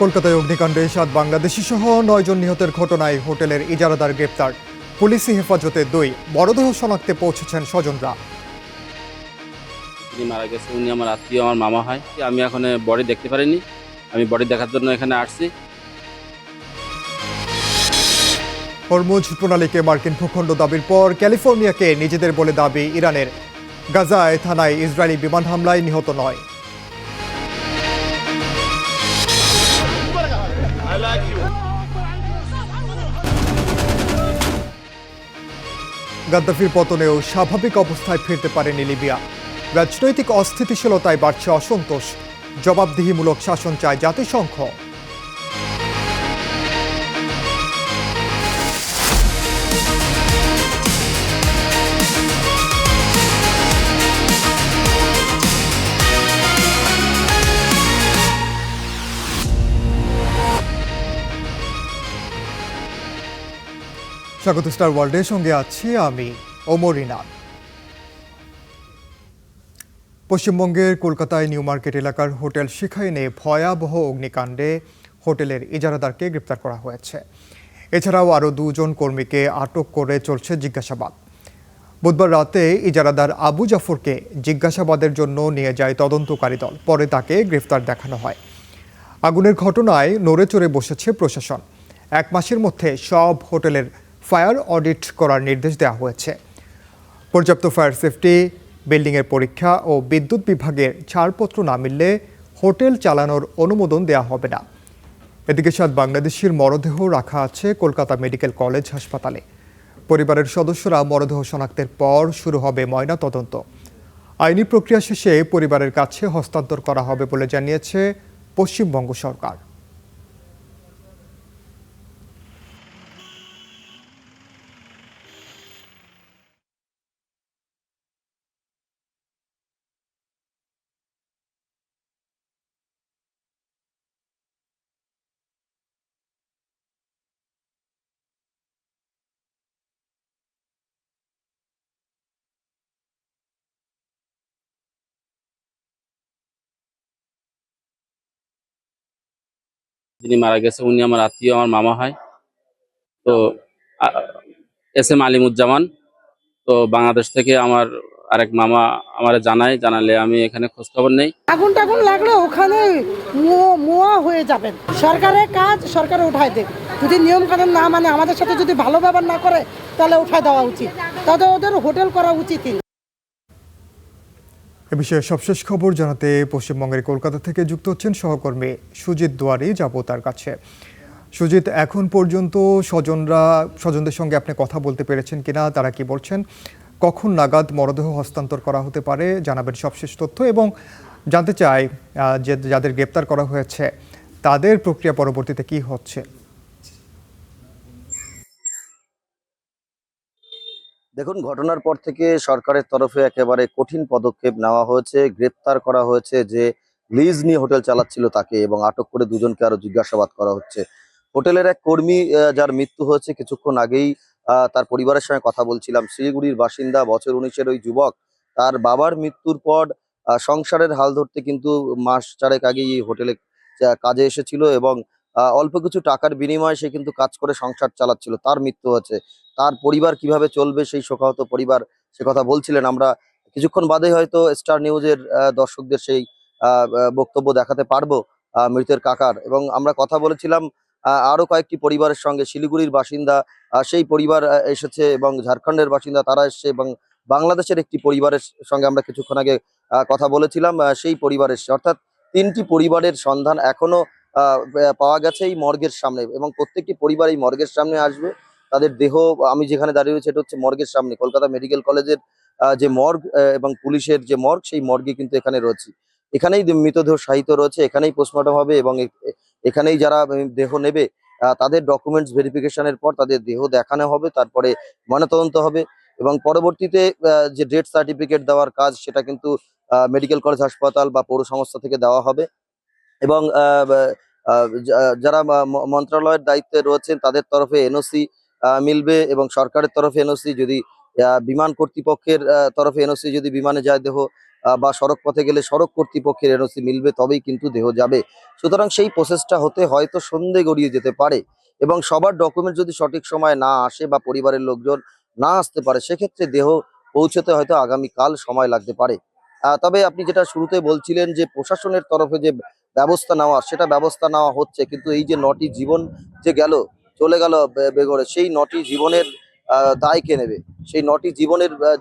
কলকাতায় অগ্নিকাণ্ডে ৭ বাংলাদেশি সহ ৯ জন নিহতের ঘটনায় হোটেলের ইজারাদার গ্রেপ্তার। পুলিশি হেফাজতে ২ মরদেহ শনাক্তে পৌঁছেছেন স্বজনরা। যিনি মারা গেছে উনি আমার আত্মীয়, আমার মামা হয়। আমি এখন বডি দেখতে পারিনি, আমি বডি দেখার জন্য এখানে আসছি। হরমুজ প্রণালীকে মার্কিন ভূখণ্ড দাবির পর ক্যালিফোর্নিয়াকে নিজেদের বলে দাবি ইরানের। গাজায় থানায় ইসরায়েলি বিমান হামলায় নিহত ৯। গাদ্দাফির পতনেও স্বাভাবিক অবস্থায় ফিরতে পারেনি লিবিয়া। রাজনৈতিক অস্থিতিশীলতায় বাড়ছে অসন্তোষ। জবাবদিহিমূলক শাসন চায় জাতিসংঘ। স্বাগত স্টার ওয়ার্ল্ডের সঙ্গে আছি আমি ওমর রিনাদ। পশ্চিমবঙ্গের কলকাতায় নিউ মার্কেট এলাকার হোটেল শিখাইনে ভয়াবহ অগ্নিকাণ্ডে হোটেলের ইজারাদারকে গ্রেপ্তার করা হয়েছে। এছাড়াও আরও ২ জন কর্মীকে আটক করে চলছে জিজ্ঞাসাবাদ। বুধবার রাতে ইজারাদার আবু জাফরকে জিজ্ঞাসাবাদের জন্য নিয়ে যায় তদন্তকারী দল। পরে তাকে গ্রেফতার দেখানো হয়। আগুনের ঘটনায় নড়ে চড়ে বসেছে প্রশাসন। ১ মাসের মধ্যে সব হোটেলের ফায়ার অডিট করার নির্দেশ দেওয়া হয়েছে। পর্যাপ্ত ফায়ার সেফটি, বিল্ডিংয়ের পরীক্ষা ও বিদ্যুৎ বিভাগের ছাড়পত্র না মিললে হোটেল চালানোর অনুমোদন দেওয়া হবে না। এদিকে ৭ বাংলাদেশির মরদেহ রাখা আছে কলকাতা মেডিকেল কলেজ হাসপাতালে। পরিবারের সদস্যরা মরদেহ শনাক্তের পর শুরু হবে ময়নাতদন্ত। আইনি প্রক্রিয়া শেষে পরিবারের কাছে হস্তান্তর করা হবে বলে জানিয়েছে পশ্চিমবঙ্গ সরকার। যিনি মারা গেছে উনি আমার আত্মীয়, আমার মামা হয়। তো এস এম আলিমুজ্জামান। তো বাংলাদেশ থেকে আমার আরেক মামা আমার জানালে আমি এখানে খোঁজ খবর নেই। আগুন টাগুন লাগলে ওখানে মোয়া হয়ে যাবেন। সরকারের কাজ সরকারে উঠায় দেবে। যদি নিয়ম কানুন না মানে, আমাদের সাথে যদি ভালো ব্যবহার না করে, তাহলে উঠায় দেওয়া উচিত। তাদের ওদের হোটেল করা উচিত। এ বিষয়ে সবশেষ খবর জানাতে পশ্চিমবঙ্গের কলকাতা থেকে যুক্ত হচ্ছেন সহকর্মী সুজিত দুয়ারি। যাব তার কাছে। সুজিত, এখন পর্যন্ত স্বজনদের সঙ্গে আপনি কথা বলতে পেরেছেন কিনা, তারা কি বলছেন, কখন নাগাদ মরদেহ হস্তান্তর করা হতে পারে, জানাবেন সবশেষ তথ্য। এবং জানতে চাই যে যাদের গ্রেপ্তার করা হয়েছে তাদের প্রক্রিয়া পরবর্তীতে কি হচ্ছে। দেখুন, ঘটনার পর থেকে সরকারের তরফে একেবারে কঠিন পদক্ষেপ নেওয়া হয়েছে। গ্রেপ্তার করা হয়েছে যে লিজ নিয়ে হোটেল চালাচ্ছিল তাকে, এবং আটক করে ২ জনকে আরো জিজ্ঞাসাবাদ করা হচ্ছে। হোটেলের এক কর্মী যার মৃত্যু হয়েছে কিছুক্ষণ আগেই তার পরিবারের সঙ্গে কথা বলছিলাম। শিলিগুড়ির বাসিন্দা, বছর ১৯-এর ওই যুবক। তার বাবার মৃত্যুর পর সংসারের হাল ধরতে কিন্তু মাস ৪ আগেই এই হোটেলে কাজে এসেছিল, এবং অল্প কিছু টাকার বিনিময়ে সে কিন্তু কাজ করে সংসার চালাচ্ছিল। তার মৃত্যু হয়েছে। তার পরিবার কিভাবে চলবে, সেই শোকাহত পরিবার সে কথা বলছিলেন। আমরা কিছুক্ষণ বাদে হয়তো স্টার নিউজের দর্শকদের সেই বক্তব্য দেখাতে পারবো মৃতের কাকার। এবং আমরা কথা বলেছিলাম আরো কয়েকটি পরিবারের সঙ্গে। শিলিগুড়ির বাসিন্দা সেই পরিবার এসেছে, এবং ঝাড়খণ্ডের বাসিন্দা তারা এসছে, এবং বাংলাদেশের একটি পরিবারের সঙ্গে আমরা কিছুক্ষণ আগে কথা বলেছিলাম। সেই পরিবার এসছে, অর্থাৎ ৩টি পরিবারের সন্ধান এখনো পাওয়া গেছে এই মর্গের সামনে, এবং প্রত্যেকটি পরিবার এই মর্গের সামনে আসবে। তাদের দেহ, আমি যেখানে দাঁড়িয়ে রয়েছে এটা হচ্ছে মর্গের সামনে, কলকাতা মেডিকেল কলেজের যে মর্গ এবং পুলিশের যে মর্গ, সেই মর্গে কিন্তু এখানে রয়েছে। এখানেই মৃতদেহ সাহিত্য রয়েছে, এখানেই পোস্টমর্টম হবে, এবং এখানেই যারা দেহ নেবে তাদের ডকুমেন্টস ভেরিফিকেশনের পর তাদের দেহ দেখানো হবে, তারপরে ময়নাতদন্ত হবে, এবং পরবর্তীতে যে ডেথ সার্টিফিকেট দেওয়ার কাজ সেটা কিন্তু মেডিকেল কলেজ হাসপাতাল বা পৌর সংস্থা থেকে দেওয়া হবে। এবং যারা মন্ত্রণালয়ের দায়িত্বে রয়েছেন তাদের তরফে এনওসি মিলবে, এবং সরকারের তরফে এনওসি, যদি বিমান কর্তৃপক্ষের তরফে এনওসি যদি বিমানে যায় দেহ, বা সড়ক পথে গেলে সড়ক কর্তৃপক্ষের এনওসি মিলবে, তবেই কিন্তু দেহ যাবে। সুতরাং সেই প্রসেসটা হতে হয়তো সন্ধে গড়িয়ে যেতে পারে, এবং সবার ডকুমেন্ট যদি সঠিক সময় না আসে বা পরিবারের লোকজন না আসতে পারে, সেক্ষেত্রে দেহ পৌঁছতে হয়তো আগামীকাল সময় লাগতে পারে। তবে আপনি যেটা শুরুতে বলছিলেন যে প্রশাসনের তরফে যে ব্যবস্থা নেওয়া, সেটা ব্যবস্থা নেওয়া হচ্ছে, কিন্তু এই যে 9টি জীবন যে চলে গেল বেঘরে, সেই 9টি জীবনের দায় কে নেবে? সেই 9টি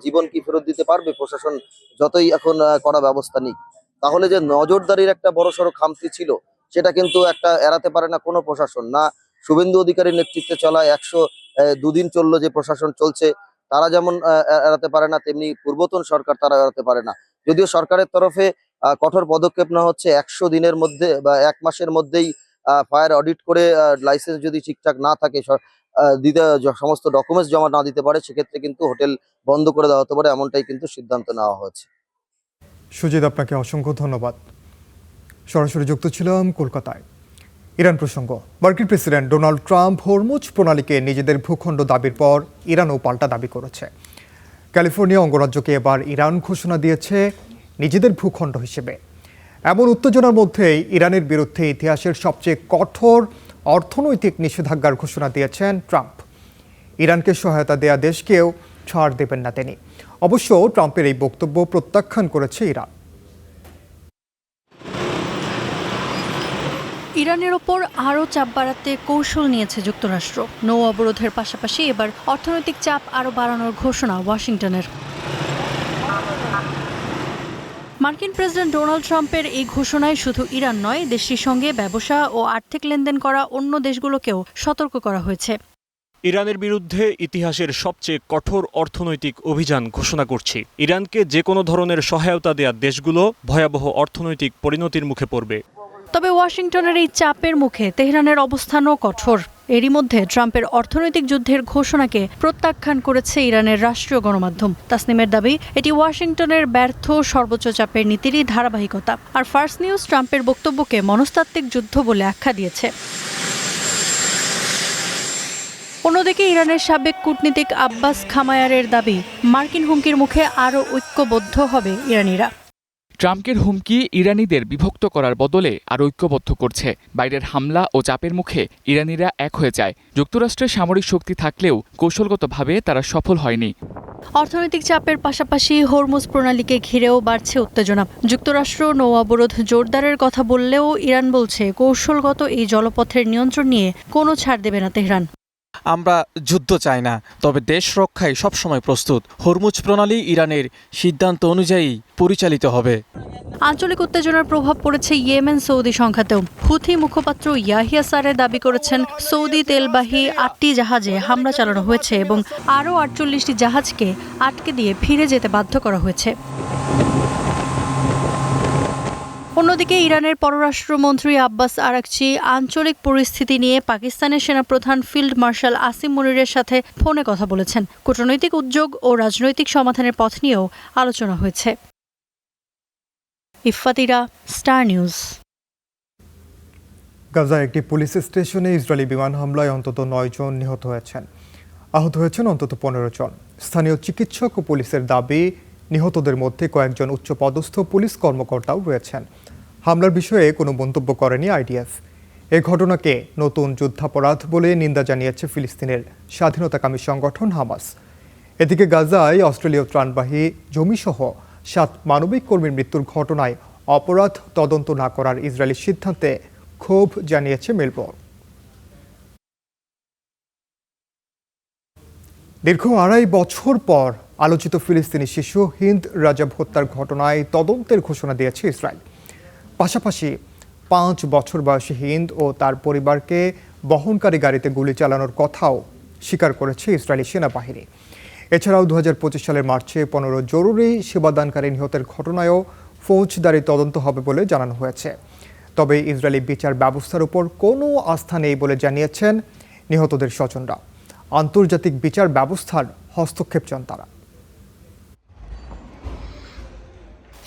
জীবন কি ফেরত দিতে পারবে প্রশাসন, যতই এখন কড়া ব্যবস্থা নিক? তাহলে যে নজরদারির একটা বড়সড় খামতি ছিল, সেটা কিন্তু একটা এড়াতে পারে না কোনো প্রশাসন। না শুভেন্দু অধিকারীর নেতৃত্বে চলা 102 দিন চললো যে প্রশাসন চলছে, তারা যেমন এড়াতে পারে না, তেমনি পূর্বতন সরকার তারা এড়াতে পারে না। যদিও সরকারের তরফে কঠোর পদক্ষেপ নেওয়া হচ্ছে, 100 দিনের মধ্যে বা 1 মাসের মধ্যেই ফায়ার অডিট করে লাইসেন্স যদি ঠিকঠাক না থাকে, সমস্ত ডকুমেন্টস জমা না দিতে পারে, সেক্ষেত্রে কিন্তু হোটেল বন্ধ করে দেওয়া হতে পারে, এমনটাই কিন্তু সিদ্ধান্ত নেওয়া হয়েছে। সুজিত, আপনাকে অসংখ্য ধন্যবাদ। সরাসরি যুক্ত ছিলাম কলকাতায়। ইরান প্রসঙ্গ। মার্কিন প্রেসিডেন্ট ডোনাল্ড ট্রাম্প হরমুজ প্রণালীকে নিজেদের ভূখণ্ড দাবির পর ইরানও পাল্টা দাবি করেছে। ক্যালিফোর্নিয়া অঙ্গরাজ্যকে এবার ইরান ঘোষণা দিয়েছে নিজেদের ভূখণ্ড হিসেবে। এমন উত্তেজনার মধ্যেই ইরানের বিরুদ্ধে ইতিহাসের সবচেয়ে কঠোর অর্থনৈতিক নিষেধাজ্ঞার ঘোষণা দিয়েছেন ট্রাম্প। ইরানকে সহায়তা দেয়া দেশকেও ছাড় দেবেন না তিনি। অবশ্য ট্রাম্পের এই বক্তব্য প্রত্যাখ্যান করেছে ইরান। ইরানের ওপর আরও চাপ বাড়াতে কৌশল নিয়েছে যুক্তরাষ্ট্র। নৌ অবরোধের পাশাপাশি এবার অর্থনৈতিক চাপ আরও বাড়ানোর ঘোষণা ওয়াশিংটনের। মার্কিন প্রেসিডেন্ট ডোনাল্ড ট্রাম্পের এই ঘোষণায় শুধু ইরান নয়, দেশটির সঙ্গে ব্যবসা ও আর্থিক লেনদেন করা অন্য দেশগুলোকেও সতর্ক করা হয়েছে। ইরানের বিরুদ্ধে ইতিহাসের সবচেয়ে কঠোর অর্থনৈতিক অভিযান ঘোষণা করছি। ইরানকে যে কোনো ধরনের সহায়তা দেয়া দেশগুলো ভয়াবহ অর্থনৈতিক পরিণতির মুখে পড়বে। তবে ওয়াশিংটনের এই চাপের মুখে তেহরানের অবস্থানও কঠোর। এরই মধ্যে ট্রাম্পের অর্থনৈতিক যুদ্ধের ঘোষণাকে প্রত্যাখ্যান করেছে ইরানের রাষ্ট্রীয় গণমাধ্যম। তাসনিমের দাবি, এটি ওয়াশিংটনের ব্যর্থ সর্বোচ্চ চাপের নীতিরই ধারাবাহিকতা। আর ফার্স্ট নিউজ ট্রাম্পের বক্তব্যকে মনস্তাত্ত্বিক যুদ্ধ বলে আখ্যা দিয়েছে। অন্যদিকে ইরানের সাবেক কূটনীতিক আব্বাস খামায়ারের দাবি, মার্কিন হুমকির মুখে আরও ঐক্যবদ্ধ হবে ইরানিরা। ট্রাম্পের হুমকি ইরানিদের বিভক্ত করার বদলে আর ঐক্যবদ্ধ করছে। বাইরের হামলা ও চাপের মুখে ইরানিরা এক হয়ে যায়। যুক্তরাষ্ট্রের সামরিক শক্তি থাকলেও কৌশলগতভাবে তারা সফল হয়নি। অর্থনৈতিক চাপের পাশাপাশি হরমুজ প্রণালীকে ঘিরেও বাড়ছে উত্তেজনা। যুক্তরাষ্ট্র নৌ অবরোধ জোরদারের কথা বললেও ইরান বলছে কৌশলগত এই জলপথের নিয়ন্ত্রণ নিয়ে কোনো ছাড় দেবে না তেহরান। আমরা যুদ্ধ চাই না, তবে দেশ রক্ষায় সবসময় প্রস্তুত। হরমুজ প্রণালী ইরানের সিদ্ধান্ত অনুযায়ী পরিচালিত হবে। আঞ্চলিক উত্তেজনার প্রভাব পড়েছে ইয়েমেন সৌদি সংঘাতেও। হুথি মুখপাত্র ইয়াহিয়া সারে দাবি করেছেন, সৌদি তেলবাহী 8টি জাহাজে হামলা চালানো হয়েছে এবং আরও 48টি জাহাজকে আটকে দিয়ে ফিরে যেতে বাধ্য করা হয়েছে। অন্যদিকে ইরানের পররাষ্ট্রমন্ত্রী আব্বাস আরাকচি আঞ্চলিক পরিস্থিতি নিয়ে পাকিস্তানের সেনাপ্রধান ফিল্ড মার্শাল আসিম মুনিরের সাথে ফোনে কথা বলেছেন। কূটনৈতিক উদ্যোগ ও রাজনৈতিক সমাধানের পথ নিয়েও আলোচনা হয়েছে। ইফফাতিরা, স্টার নিউজ। গাজায় একটি পুলিশ স্টেশনে ইসরায়েলি বিমান হামলায় অন্তত 9 জন নিহত হয়েছেন। আহত হয়েছেন অন্তত 15 জন। স্থানীয় চিকিৎসক ও পুলিশের দাবি, নিহতদের মধ্যে কয়েকজন উচ্চপদস্থ পুলিশ কর্মকর্তাও রয়েছেন। হামলার বিষয়ে কোনো মন্তব্য করেনি আইডিএফ। এ ঘটনাকে নতুন যুদ্ধাপরাধ বলে নিন্দা জানিয়েছে ফিলিস্তিনের স্বাধীনতাকামী সংগঠন হামাস। এদিকে গাজায় অস্ট্রেলীয় ত্রাণবাহী জমিসহ 7 মানবিক কর্মীর মৃত্যুর ঘটনায় অপরাধ তদন্ত না করার ইসরায়েলি সিদ্ধান্তে ক্ষোভ জানিয়েছে মেলবোর্ন। দীর্ঘ 2.5 বছর পর আলোচিত ফিলিস্তিনি শিশু হিন্দ রাজাব হত্যার ঘটনায় তদন্তের ঘোষণা দিয়েছে ইসরায়েল। পাশাপাশি 5 বছর বয়সী হিন্দ ও তার পরিবারকে বহনকারী গাড়িতে গুলি চালানোর কথাও স্বীকার করেছে ইসরায়েলি সেনাবাহিনী। এছাড়াও 2025 সালের মার্চে 15 জরুরি সেবাদানকারী নিহতের ঘটনায়ও ফৌজদারি তদন্ত হবে বলে জানানো হয়েছে। তবে ইসরায়েলি বিচার ব্যবস্থার উপর কোনো আস্থা নেই বলে জানিয়েছেন নিহতদের স্বজনরা। আন্তর্জাতিক বিচার ব্যবস্থার হস্তক্ষেপ চান তারা।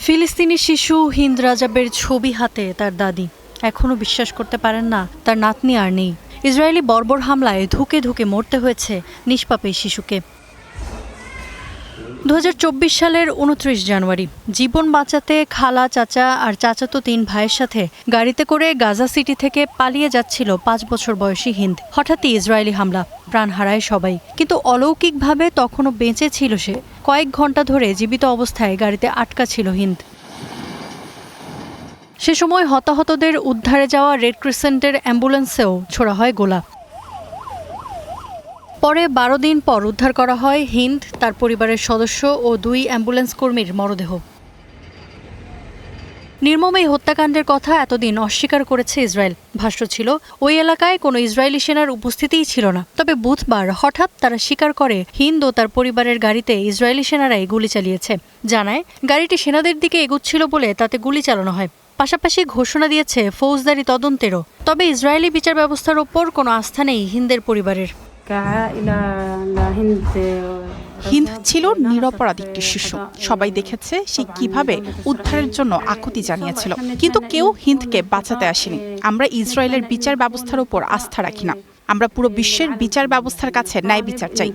ফিলিস্তিনি শিশু হিন্দ রাজাবের ছবি হাতে তার দাদি এখনো বিশ্বাস করতে পারেন না তার নাতনি আর নেই। ইসরায়েলি বর্বর হামলায় ধুকে ধুকে মরতে হয়েছে নিষ্পাপ এই শিশুকে। 2024 সালের 29 জানুয়ারি জীবন বাঁচাতে খালা, চাচা আর চাচাতো 3 ভাইয়ের সাথে গাড়িতে করে গাজা সিটি থেকে পালিয়ে যাচ্ছিল 5 বছর বয়সী হিন্দ। হঠাৎই ইসরায়েলি হামলা, প্রাণ হারায় সবাই। কিন্তু অলৌকিকভাবে তখনও বেঁচে ছিল সে। কয়েক ঘন্টা ধরে জীবিত অবস্থায় গাড়িতে আটকা ছিল হিন্দ। সে সময় হতাহতদের উদ্ধারে যাওয়া রেড ক্রিসেন্টের অ্যাম্বুলেন্সেও ছোড়া হয় গোলা। পরে 12 দিন পর উদ্ধার করা হয় হিন্দ, তার পরিবারের সদস্য ও 2 অ্যাম্বুলেন্স কর্মীর মরদেহ। নির্মম এই হত্যাকাণ্ডের কথা এতদিন অস্বীকার করেছে ইসরায়েল। ভাষ্য ছিল ওই এলাকায় কোনো ইসরায়েলি সেনার উপস্থিতিই ছিল না। তবে বুধবার হঠাৎ তারা স্বীকার করে হিন্দ ও তার পরিবারের গাড়িতে ইসরায়েলি সেনারাই গুলি চালিয়েছে। জানায় গাড়িটি সেনাদের দিকে এগুচ্ছিল বলে তাতে গুলি চালানো হয়। পাশাপাশি ঘোষণা দিয়েছে ফৌজদারি তদন্তেরও। তবে ইসরায়েলি বিচার ব্যবস্থার ওপর কোনো আস্থা নেই হিন্দের পরিবারের। হিন্দ ছিল নিরপরাধ একটি শিশু। সবাই দেখেছে সে কিভাবে উদ্ধারের জন্য আকুতি জানিয়েছিল, কিন্তু কেউ হিন্দকে বাঁচাতে আসেনি। আমরা ইসরায়েলের বিচার ব্যবস্থার উপর আস্থা রাখি না। আমরা পুরো বিশ্বের বিচার ব্যবস্থার কাছে ন্যায় বিচার চাই।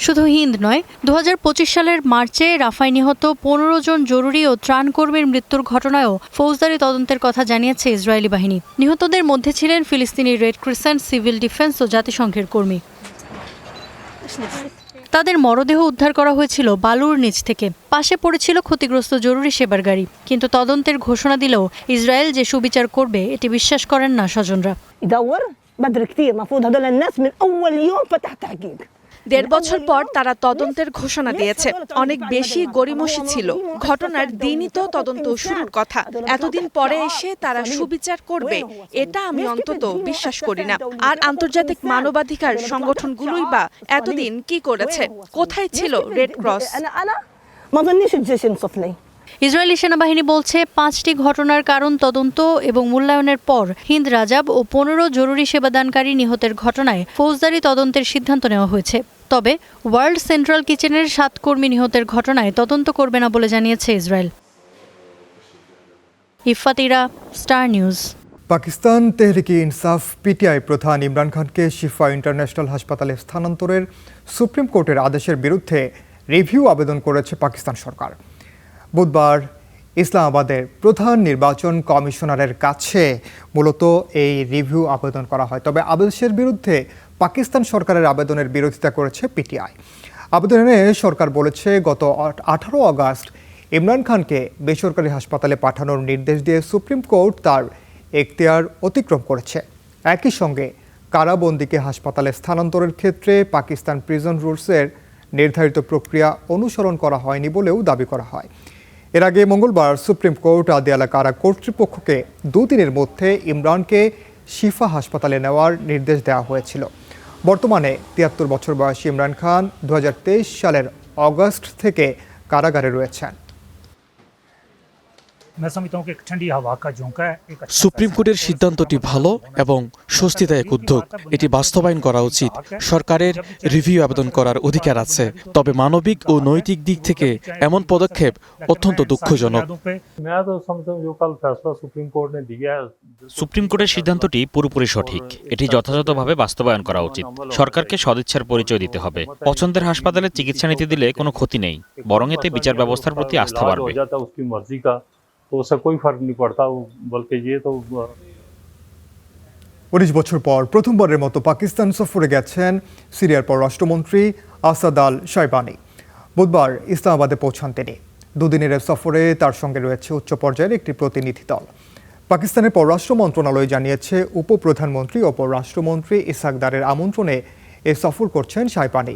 শুধু হিন্দ নয়, 2025 সালের মার্চে রাফায় নিহত 15 জন জরুরি ও ত্রাণ কর্মীর মৃত্যুর ঘটনায়ও ফৌজদারি তদন্তের কথা জানিয়েছে ইসরায়েলি বাহিনী। নিহতদের মধ্যে ছিলেন ফিলিস্তিনি রেড ক্রিসেন্ট, সিভিল ডিফেন্স ও জাতিসংঘের কর্মী। তাদের মরদেহ উদ্ধার করা হয়েছিল বালুর নিচ থেকে। পাশে পড়েছিল ক্ষতিগ্রস্ত জরুরি সেবার গাড়ি। কিন্তু তদন্তের ঘোষণা দিলেও ইসরায়েল যে সুবিচার করবে এটি বিশ্বাস করেন না স্বজনরা। 1.5 বছর পর তারা তদন্তের ঘোষণা দিয়েছে। অনেক বেশি গড়িমসি ছিল। ঘটনার দিনই তো তদন্ত শুরুর কথা। এতদিন পরে এসে তারা সুবিচার করবে, এটা আমি অন্তত বিশ্বাস করি না। আর আন্তর্জাতিক মানবাধিকার সংগঠনগুলোই বা এতদিন কি করেছে? কোথায় ছিল রেড ক্রস? ইসরায়েলি সেনাবাহিনী বলছে 5টি ঘটনার কারণ তদন্ত এবং মূল্যায়নের পর হিন্দ রাজাব ও 15 জরুরি সেবাদানকারী নিহতের ঘটনায় ফৌজদারি তদন্তের সিদ্ধান্ত নেওয়া হয়েছে। তবে ওয়ার্ল্ড সেন্ট্রাল কিচেনের 7 কর্মী নিহতের ঘটনায় তদন্ত করবে না বলে জানিয়েছে ইসরায়েল। ইফাতিরা, স্টার নিউজ। পাকিস্তান তেহরিকে ইনসাফ পিটিআই প্রধান ইমরান খানকে শিফা ইন্টারন্যাশনাল হাসপাতালে স্থানান্তরের সুপ্রিম কোর্টের আদেশের বিরুদ্ধে রিভিউ আবেদন করেছে পাকিস্তান সরকার। বুধবার ইসলামাবাদের প্রধান নির্বাচন কমিশনারের কাছে মূলত এই রিভিউ আবেদন করা হয়। তবে আদেশের বিরুদ্ধে পাকিস্তান সরকারের আবেদনের বিরোধিতা করেছে পিটিআই। আবেদনে সরকার বলেছে গত 18 আগস্ট ইমরান খানকে বেসরকারি হাসপাতালে পাঠানোর নির্দেশ দিয়ে সুপ্রিম কোর্ট তার এখতিয়ার অতিক্রম করেছে। একই সঙ্গে কারাবন্দীকে হাসপাতালে স্থানান্তরের ক্ষেত্রে পাকিস্তান প্রিজন রুলসের নির্ধারিত প্রক্রিয়া অনুসরণ করা হয়নি বলেও দাবি করা হয়। এর আগে মঙ্গলবার সুপ্রিম কোর্ট আদিয়ালা কারা কর্তৃপক্ষকে 2 দিনের মধ্যে ইমরানকে শিফা হাসপাতালে নেওয়ার নির্দেশ দেওয়া হয়েছিল। বর্তমানে 73 বছর বয়সী ইমরান খান 2023 সালের অগস্ট থেকে কারাগারে রয়েছেন। সুপ্রিম কোর্টের সিদ্ধান্তটি ভালো এবং স্বস্তিদায়ক উদ্যোগ। এটি বাস্তবায়ন করা উচিত। সরকারের রিভিউ আবেদন করার অধিকার আছে, তবে মানবিক ও নৈতিক দিক থেকে এমন পদক্ষেপ অত্যন্ত দুঃখজনক। সুপ্রিম কোর্টের সিদ্ধান্তটি পুরোপুরি সঠিক। এটি যথাযথভাবে বাস্তবায়ন করা উচিত। সরকারকে সদিচ্ছার পরিচয় দিতে হবে। পছন্দের হাসপাতালে চিকিৎসা নিতে দিলে কোনো ক্ষতি নেই, বরং এতে বিচার ব্যবস্থার প্রতি আস্থা বাড়বে। 19 বছর পর প্রথমবারের মতো পাকিস্তান সফরে গেছেন সিরিয়ার পররাষ্ট্রমন্ত্রী আসাদ আল শাইবানি। বুধবার ইসলামাবাদে পৌঁছান তিনি। 2 দিনের সফরে তার সঙ্গে রয়েছে উচ্চ পর্যায়ের একটি প্রতিনিধি দল। পাকিস্তানের পররাষ্ট্র মন্ত্রণালয় জানিয়েছে উপপ্রধানমন্ত্রী ও পররাষ্ট্রমন্ত্রী ইসাকদারের আমন্ত্রণে এ সফর করছেন শাইবানি।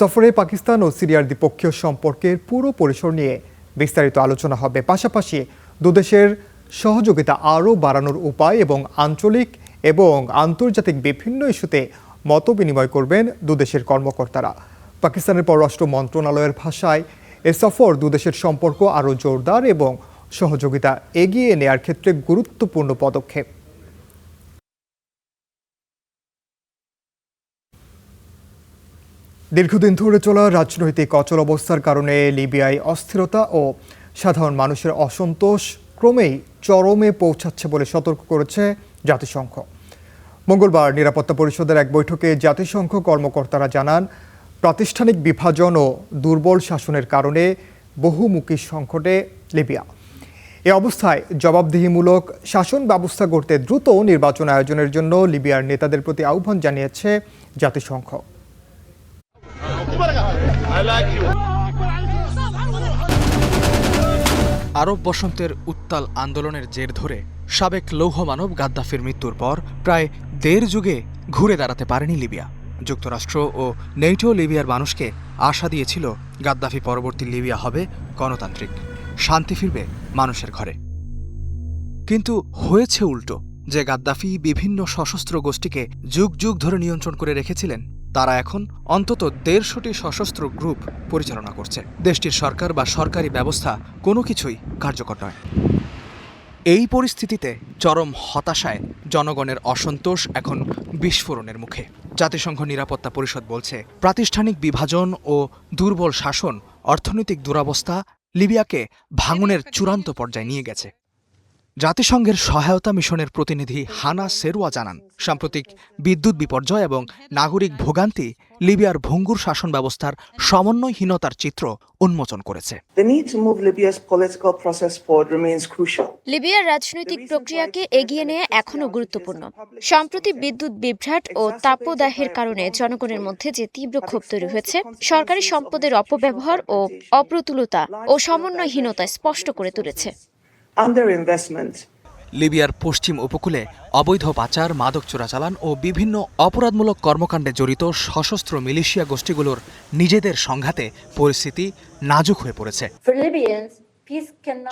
সফরে পাকিস্তান ও সিরিয়ার দ্বিপক্ষীয় সম্পর্কের পুরো পরিসর নিয়ে বিস্তারিত আলোচনা হবে। পাশাপাশি দুদেশের সহযোগিতা আরও বাড়ানোর উপায় এবং আঞ্চলিক এবং আন্তর্জাতিক বিভিন্ন ইস্যুতে মতবিনিময় করবেন দুদেশের কর্মকর্তারা। পাকিস্তানের পররাষ্ট্র মন্ত্রণালয়ের ভাষায় এ সফর দুদেশের সম্পর্ক আরও জোরদার এবং সহযোগিতা এগিয়ে নেয়ার ক্ষেত্রে গুরুত্বপূর্ণ পদক্ষেপ। দীর্ঘদিন ধরে চলা রাজনৈতিক অচল অবস্থার কারণে লিবিয়ায় অস্থিরতা ও সাধারণ মানুষের অসন্তোষ ক্রমেই চরমে পৌঁছাচ্ছে বলে সতর্ক করেছে জাতিসংঘ। মঙ্গলবার নিরাপত্তা পরিষদের এক বৈঠকে জাতিসংঘ কর্মকর্তারা জানান, প্রাতিষ্ঠানিক বিভাজন ও দুর্বল শাসনের কারণে বহুমুখী সংকটে লিবিয়া। এ অবস্থায় জবাবদিহিমূলক শাসন ব্যবস্থা গড়তে দ্রুত নির্বাচন আয়োজনের জন্য লিবিয়ার নেতাদের প্রতি আহ্বান জানিয়েছে জাতিসংঘ। আরব বসন্তের উত্তাল আন্দোলনের জের ধরে সাবেক লৌহ মানব গাদ্দাফির মৃত্যুর পর প্রায় ১.৫ যুগে ঘুরে দাঁড়াতে পারেনি লিবিয়া। যুক্তরাষ্ট্র ও নেটো লিবিয়ার মানুষকে আশা দিয়েছিল গাদ্দাফি পরবর্তী লিবিয়া হবে গণতান্ত্রিক, শান্তি ফিরবে মানুষের ঘরে। কিন্তু হয়েছে উল্টো। যে গাদ্দাফি বিভিন্ন সশস্ত্র গোষ্ঠীকে যুগ যুগ ধরে নিয়ন্ত্রণ করে রেখেছিলেন, তারা এখন অন্তত ১৫০টি সশস্ত্র গ্রুপ পরিচালনা করছে। দেশটির সরকার বা সরকারি ব্যবস্থা কোনো কিছুই কার্যকর নয়। এই পরিস্থিতিতে চরম হতাশায় জনগণের অসন্তোষ এখন বিস্ফোরণের মুখে। জাতিসংঘ নিরাপত্তা পরিষদ বলছে, প্রাতিষ্ঠানিক বিভাজন ও দুর্বল শাসন অর্থনৈতিক দুরবস্থা লিবিয়াকে ভাঙনের চূড়ান্ত পর্যায়ে নিয়ে গেছে। জাতিসংঘের সহায়তা মিশনের প্রতিনিধি হানা সেরুয়া জানান, সাম্প্রতিক বিদ্যুৎ বিপর্যয় এবং নাগরিক ভোগান্তি লিবিয়ার ভঙ্গুর শাসন ব্যবস্থার সমন্বয়হীনতার চিত্র উন্মোচন করেছে। লিবিয়ার রাজনৈতিক প্রক্রিয়াকে এগিয়ে নেওয়া এখনও গুরুত্বপূর্ণ। সম্প্রতি বিদ্যুৎ বিভ্রাট ও তাপদাহের কারণে জনগণের মধ্যে যে তীব্র ক্ষোভ তৈরি হয়েছে, সরকারি সম্পদের অপব্যবহার ও অপ্রতুলতা ও সমন্বয়হীনতা স্পষ্ট করে তুলেছে। লিবিয়ার পশ্চিম উপকূলে অবৈধ পাচার, মাদক চোরাচালান ও বিভিন্ন অপরাধমূলক কর্মকাণ্ডে জড়িত সশস্ত্র মিলিশিয়া গোষ্ঠীগুলোর নিজেদের সংঘাতে পরিস্থিতি নাজুক হয়ে পড়েছে।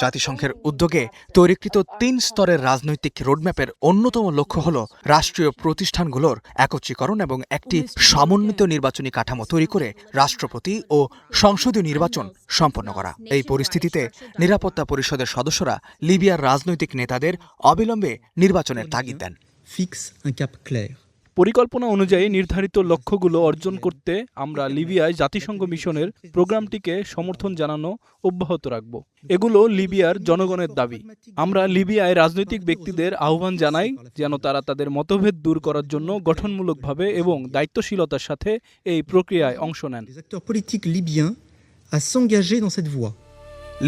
জাতিসংঘের উদ্যোগে তৈরিকৃত ৩ স্তরের রাজনৈতিক রোডম্যাপের অন্যতম লক্ষ্য হল রাষ্ট্রীয় প্রতিষ্ঠানগুলোর একত্রীকরণ এবং একটি সমন্বিত নির্বাচনী কাঠামো তৈরি করে রাষ্ট্রপতি ও সংসদীয় নির্বাচন সম্পন্ন করা। এই পরিস্থিতিতে নিরাপত্তা পরিষদের সদস্যরা লিবিয়ার রাজনৈতিক নেতাদের অবিলম্বে নির্বাচনের তাগিদ দেন। পরিকল্পনা অনুযায়ী নির্ধারিত লক্ষ্যগুলো অর্জন করতে আমরা লিবিয়ায় জাতিসংঘ মিশনের প্রোগ্রামটিকে সমর্থন জানানো অব্যাহত রাখব। এগুলো লিবিয়ার জনগণের দাবি। আমরা লিবিয়ায় রাজনৈতিক ব্যক্তিদের আহ্বান জানাই যেন তারা তাদের মতভেদ দূর করার জন্য গঠনমূলকভাবে এবং দায়িত্বশীলতার সাথে এই প্রক্রিয়ায় অংশ নেন।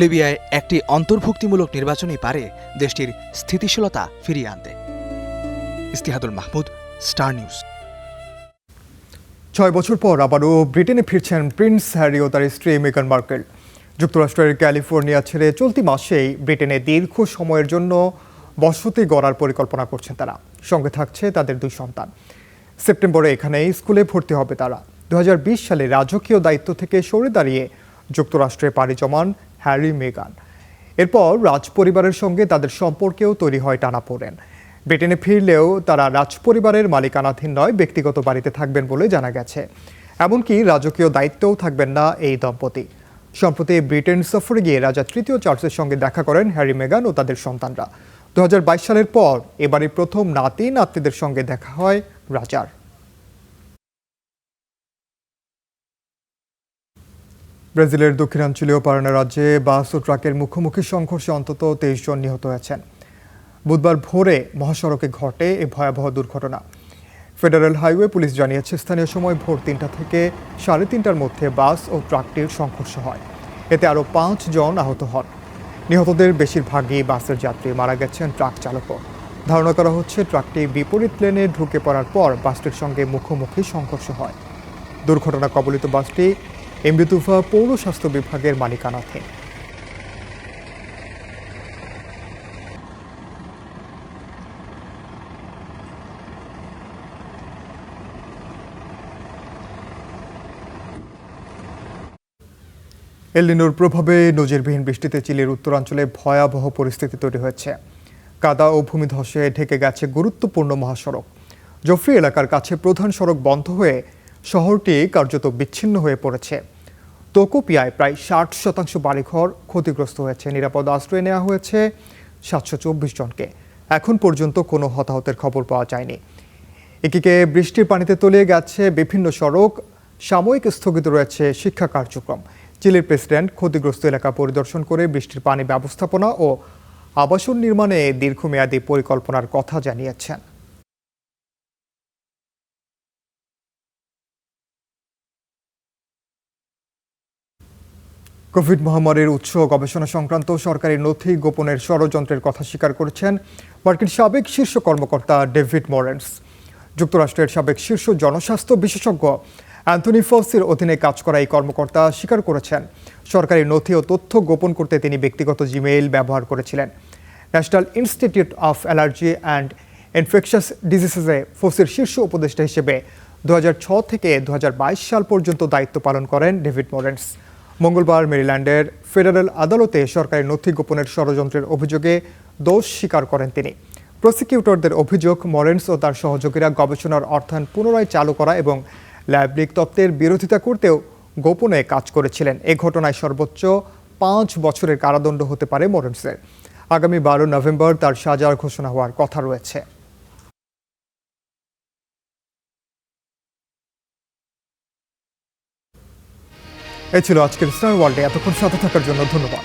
লিবিয়ায় একটি অন্তর্ভুক্তিমূলক নির্বাচনই পারে দেশটির স্থিতিশীলতা ফিরিয়ে আনতে। ইস্তিহাদুল মাহমুদ, স্টার নিউজ। ৬ বছর পর আবারও ব্রিটেনে ফিরছেন প্রিন্স হ্যারি ও তার স্ত্রী মেগান মার্কেল। যুক্তরাষ্ট্রের ক্যালিফোর্নিয়া ছেড়ে চলতি মাসেই ব্রিটেনে দীর্ঘ সময়ের জন্য বসতি গড়ার পরিকল্পনা করছেন তারা। সঙ্গে থাকছে তাদের 2 সন্তান। সেপ্টেম্বরে এখানেই স্কুলে ভর্তি হবে তারা। 2020 সালে রাজকীয় দায়িত্ব থেকে সরে দাঁড়িয়ে যুক্তরাষ্ট্রে পাড়ি জমান হ্যারি মেগান। এরপর রাজপরিবারের সঙ্গে তাদের সম্পর্কেও তৈরি হয় টানাপোড়েন। ব্রিটেনে ফিরলেও তারা রাজপরিবারের মালিকানাধীন নয়, ব্যক্তিগত বাড়িতে থাকবেন বলে জানা গেছে। এমনকি রাজকীয় দায়িত্বও থাকবেন না এই দম্পতি। সম্প্রতি ব্রিটেন সফরে গিয়ে রাজা 3য় চার্লসের সঙ্গে দেখা করেন হ্যারি মেগান ও তাদের সন্তানরা। 2022 সালের পর এবারই প্রথম নাতিদের সঙ্গে দেখা হয় রাজার। ব্রাজিলের দক্ষিণাঞ্চলীয় পারানা রাজ্যে বাস ও ট্রাকের মুখোমুখি সংঘর্ষে অন্তত 23 জন নিহত হয়েছেন। বুধবার ভোরে মহাসড়কে ঘটে এই ভয়াবহ দুর্ঘটনা। ফেডারেল হাইওয়ে পুলিশ জানিয়েছে, স্থানীয় সময় ভোর 3টা থেকে 3:30টার মধ্যে বাস ও ট্রাকটির সংঘর্ষ হয়। এতে আরও 5 জন আহত হন। নিহতদের বেশিরভাগই বাসের যাত্রী, মারা গেছেন ট্রাক চালকও। ধারণা করা হচ্ছে ট্রাকটি বিপরীত লেনে ঢুকে পড়ার পর বাসটির সঙ্গে মুখোমুখি সংঘর্ষ হয়। দুর্ঘটনা কবলিত বাসটি এমবিতুফা পৌর স্বাস্থ্য বিভাগের মালিকানাধীন। এল নিনোর প্রভাবে নজিরবিহীন বৃষ্টিতে চিলির উত্তরাঞ্চলে ভয়াবহ পরিস্থিতি তৈরি হয়েছে। কাদা ও ভূমিধসে ঢেকে গেছে গুরুত্বপূর্ণ মহাসড়ক। জফরি এলাকার কাছে প্রধান সড়ক বন্ধ হয়ে শহরটি কার্যত বিচ্ছিন্ন হয়ে পড়েছে। তোকোপিয়ায় প্রায় 60% বাড়িঘর ক্ষতিগ্রস্ত হয়েছে। নিরাপদ আশ্রয়ে নেওয়া হয়েছে 724 জনকে। এখন পর্যন্ত কোনো হতাহতের খবর পাওয়া যায়নি। এদিকে বৃষ্টির পানিতে তলিয়ে গেছে বিভিন্ন সড়ক। সাময়িক স্থগিত রয়েছে শিক্ষা কার্যক্রম। চিলির প্রেসিডেন্ট ক্ষতিগ্রস্ত এলাকা পরিদর্শন করে বৃষ্টির পানি ব্যবস্থাপনা ও আবাসন নির্মাণে দীর্ঘমেয়াদী পরিকল্পনার কথা জানিয়েছেন। কোভিড মহামারীর উৎস গবেষণা সংক্রান্ত সরকারি নথি গোপনের ষড়যন্ত্রের কথা স্বীকার করেছেন মার্কিন সাবেক শীর্ষ কর্মকর্তা ডেভিড মরেন্স। যুক্তরাষ্ট্রের সাবেক শীর্ষ জনস্বাস্থ্য বিশেষজ্ঞ অ্যান্থনি ফauciর অধীনে কাজ করা এই কর্মকর্তা স্বীকার করেছেন সরকারি নথি ও তথ্য গোপন করতে তিনি ব্যক্তিগত জিমেইল ব্যবহার করেছিলেন। National Institute of Allergy and Infectious ডিজিজেসে ফauciর শীর্ষ উপদেষ্টা হিসেবে 2006 থেকে 2022 সাল পর্যন্ত দায়িত্ব পালন করেন ডেভিড মরেন্স। মঙ্গলবার মেরিল্যান্ডের ফেডারেল আদালতে সরকারি নথি গোপনের ষড়যন্ত্রের অভিযোগে দোষ স্বীকার করেন তিনি। প্রসিকিউটরদের অভিযোগ, মরেন্স ও তার সহযোগীরা গবেষণার অর্থায়ন পুনরায় চালু করা এবং ল্যাব লিক তত্ত্বের বিরোধিতা করতেও গোপনে কাজ করেছিলেন। এ ঘটনায় সর্বোচ্চ 5 বছরের কারাদণ্ড হতে পারে মরেন্সের। আগামী 12 নভেম্বর তার সাজার ঘোষণা হওয়ার কথা রয়েছে। এ ছিল আজকের স্টার ওয়ার্ল্ডে। এতক্ষণ সাথে থাকার জন্য ধন্যবাদ।